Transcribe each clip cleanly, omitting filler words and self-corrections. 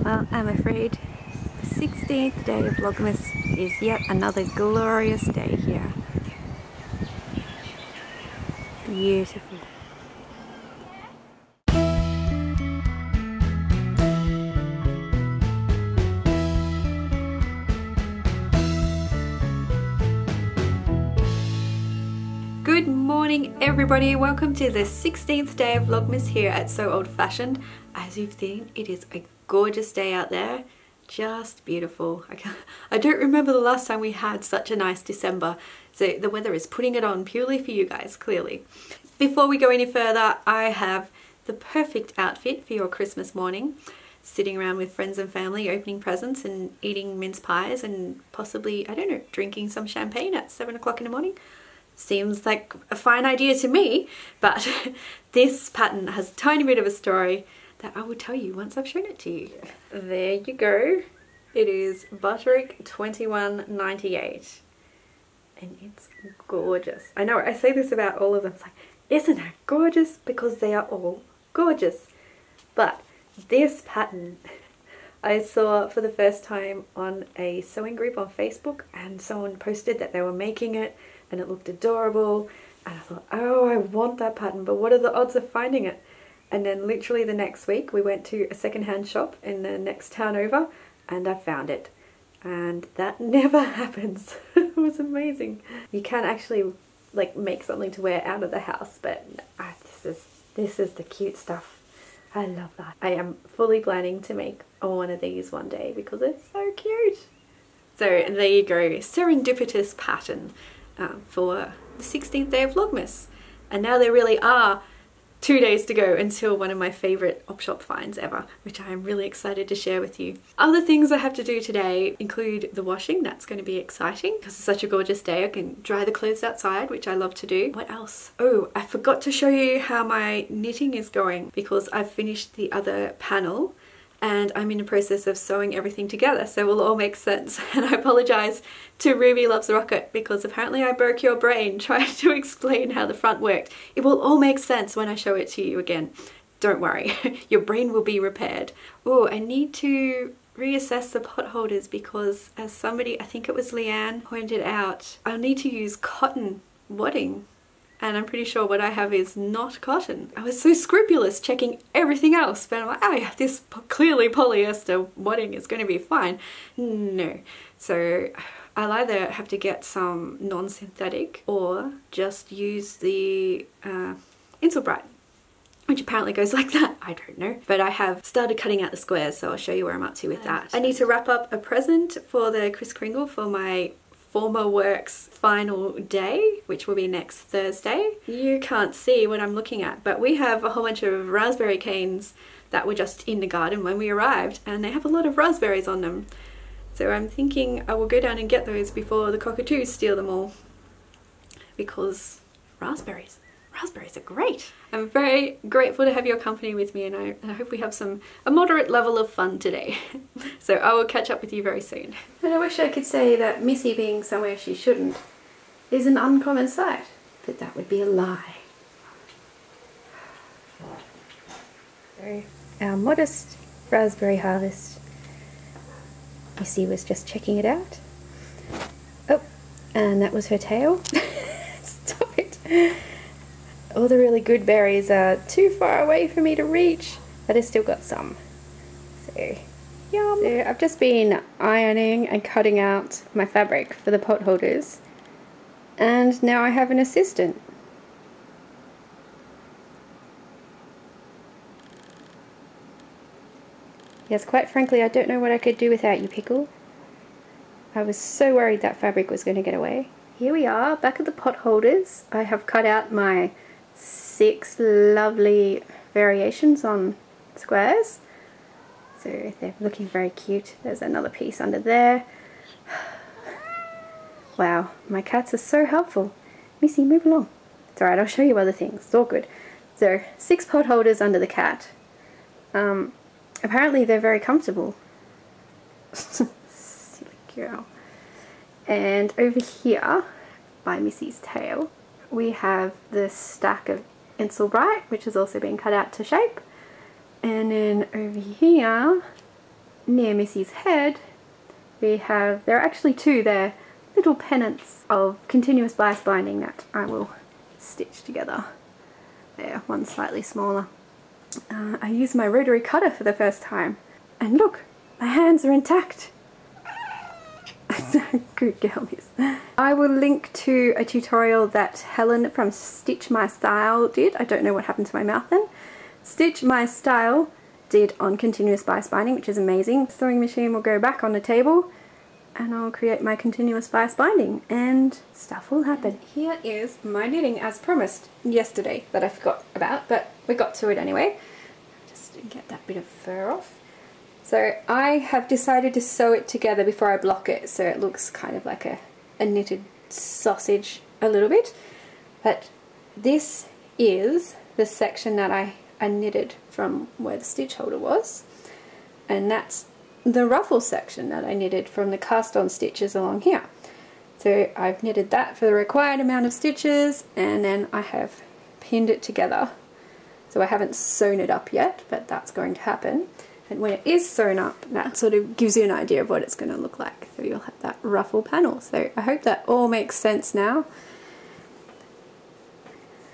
Well, I'm afraid the 16th day of Vlogmas is yet another glorious day here. Beautiful. Good morning everybody, welcome to the 16th day of Vlogmas here at So Old Fashioned. As you've seen, it is a gorgeous day out there, just beautiful. I don't remember the last time we had such a nice December, so the weather is putting it on purely for you guys, clearly. Before we go any further, I have the perfect outfit for your Christmas morning. Sitting around with friends and family, opening presents and eating mince pies and possibly, I don't know, drinking some champagne at 7 o'clock in the morning. Seems like a fine idea to me, but this pattern has a tiny bit of a story that I will tell you once I've shown it to you. There you go. It is Butterick 2198 and it's gorgeous. I know I say this about all of them, it's like, isn't it gorgeous? Because they are all gorgeous. But this pattern I saw for the first time on a sewing group on Facebook, and someone posted that they were making it and it looked adorable, and I thought, oh, I want that pattern, but what are the odds of finding it? And then literally the next week we went to a secondhand shop in the next town over and I found it, and that never happens. It was amazing. You can actually like make something to wear out of the house, but this is the cute stuff. I love that. I am fully planning to make one of these one day because it's so cute. So there you go, serendipitous pattern for the 16th day of Vlogmas. And now there really are 2 days to go until one of my favourite op shop finds ever, which I am really excited to share with you. Other things I have to do today include the washing. That's going to be exciting because it's such a gorgeous day. I can dry the clothes outside, which I love to do. What else? Oh, I forgot to show you how my knitting is going because I've finished the other panel and I'm in the process of sewing everything together, so it will all make sense. And I apologise to Ruby Loves Rocket because apparently I broke your brain trying to explain how the front worked. It will all make sense when I show it to you again. Don't worry, your brain will be repaired. Oh, I need to reassess the pot holders because, as somebody, I think it was Leanne, pointed out, I'll need to use cotton wadding. And I'm pretty sure what I have is not cotton. I was so scrupulous checking everything else, but I'm like, oh yeah, this clearly polyester wadding is going to be fine. No. So I'll either have to get some non-synthetic or just use the Insulbright, which apparently goes like that. I don't know. But I have started cutting out the squares, so I'll show you where I'm up to with that. I need to wrap up a present for the Kris Kringle for my former work's final day, which will be next Thursday. You can't see what I'm looking at, but we have a whole bunch of raspberry canes that were just in the garden when we arrived, and they have a lot of raspberries on them. So I'm thinking I will go down and get those before the cockatoos steal them all, because raspberries are great. I'm very grateful to have your company with me, and I hope we have a moderate level of fun today. So I will catch up with you very soon. And I wish I could say that Missy being somewhere she shouldn't is an uncommon sight, but that would be a lie. So our modest raspberry harvest. Missy was just checking it out. Oh, and that was her tail. Stop it. All the really good berries are too far away for me to reach, but I still got some. So, yum! So I've just been ironing and cutting out my fabric for the pot holders, and now I have an assistant. Yes, quite frankly, I don't know what I could do without you, Pickle. I was so worried that fabric was going to get away. Here we are, back at the pot holders. I have cut out my 6 lovely variations on squares, so they're looking very cute. There's another piece under there. Wow, my cats are so helpful. Missy, move along. It's alright, I'll show you other things. It's all good. So 6 pot holders under the cat. Apparently they're very comfortable. Silly girl. And over here by Missys Tail we have this stack of Insulbright, which has also been cut out to shape. And then over here near Missy's head, we have, there are actually two there, little pennants of continuous bias binding that I will stitch together. There, one's slightly smaller. I used my rotary cutter for the first time, and look, my hands are intact. Good girl, Miss. I will link to a tutorial that Helen from Stitch My Style did. I don't know what happened to my mouth then. Stitch My Style did on continuous bias binding, which is amazing. Sewing machine will go back on the table and I'll create my continuous bias binding and stuff will happen. Here is my knitting as promised yesterday that I forgot about, but we got to it anyway. Just to get that bit of fur off. So I have decided to sew it together before I block it, so it looks kind of like a knitted sausage a little bit. But this is the section that I knitted from where the stitch holder was, and that's the ruffle section that I knitted from the cast on stitches along here. So I've knitted that for the required amount of stitches, and then I have pinned it together. So I haven't sewn it up yet, but that's going to happen. And when it is sewn up, that sort of gives you an idea of what it's going to look like. So you'll have that ruffle panel. So I hope that all makes sense now.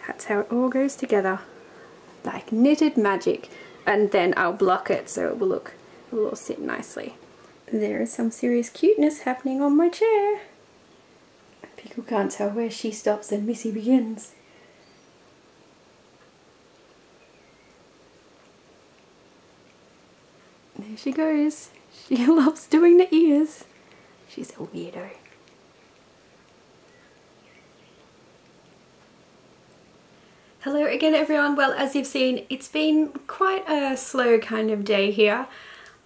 That's how it all goes together. Like knitted magic. And then I'll block it so it will all sit nicely. There is some serious cuteness happening on my chair. People can't tell where she stops and Missy begins. There she goes. She loves doing the ears. She's a weirdo. Hello again everyone. Well, as you've seen, it's been quite a slow kind of day here.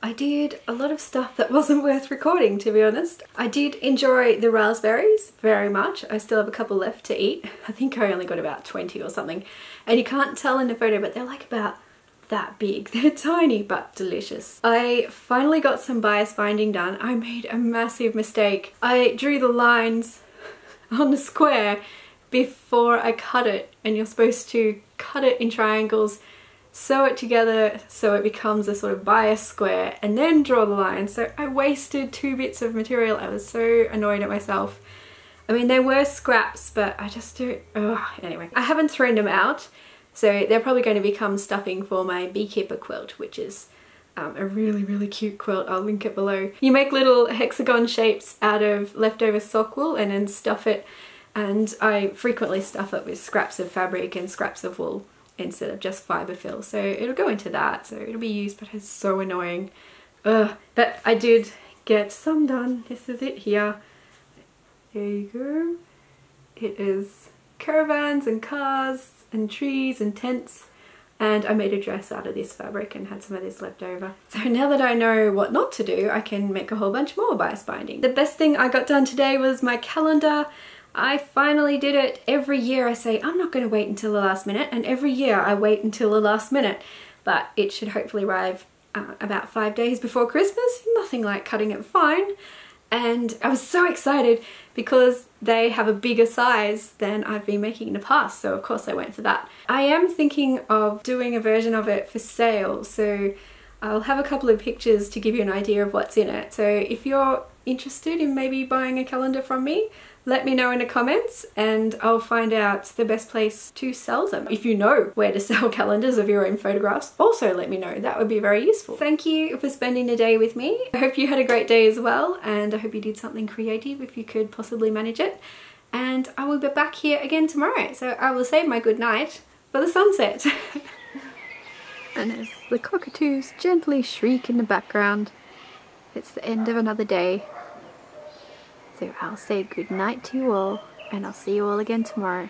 I did a lot of stuff that wasn't worth recording, to be honest. I did enjoy the raspberries very much. I still have a couple left to eat. I think I only got about 20 or something. And you can't tell in the photo, but they're like about that big. They're tiny but delicious. I finally got some bias binding done. I made a massive mistake. I drew the lines on the square before I cut it, and you're supposed to cut it in triangles, sew it together so it becomes a sort of bias square, and then draw the line. So I wasted 2 bits of material. I was so annoyed at myself. I mean, they were scraps, but I just don't, anyway. I haven't thrown them out. So they're probably going to become stuffing for my Beekeeper quilt, which is a really, really cute quilt. I'll link it below. You make little hexagon shapes out of leftover sock wool and then stuff it. And I frequently stuff it with scraps of fabric and scraps of wool instead of just fibre fill. So it'll go into that, so it'll be used, but it's so annoying. But I did get some done. This is it here. There you go. It is caravans and cars and trees and tents, and I made a dress out of this fabric and had some of this left over. So now that I know what not to do, I can make a whole bunch more bias binding. The best thing I got done today was my calendar. I finally did it. Every year I say I'm not going to wait until the last minute, and every year I wait until the last minute, but it should hopefully arrive about 5 days before Christmas. Nothing like cutting it fine. And I was so excited because they have a bigger size than I've been making in the past, so of course I went for that. I am thinking of doing a version of it for sale, so I'll have a couple of pictures to give you an idea of what's in it. So if you're interested in maybe buying a calendar from me, let me know in the comments and I'll find out the best place to sell them. If you know where to sell calendars of your own photographs, also let me know. That would be very useful. Thank you for spending the day with me. I hope you had a great day as well, and I hope you did something creative if you could possibly manage it. And I will be back here again tomorrow. So I will save my good night for the sunset. And as the cockatoos gently shriek in the background, it's the end of another day. So I'll say good night to you all, and I'll see you all again tomorrow.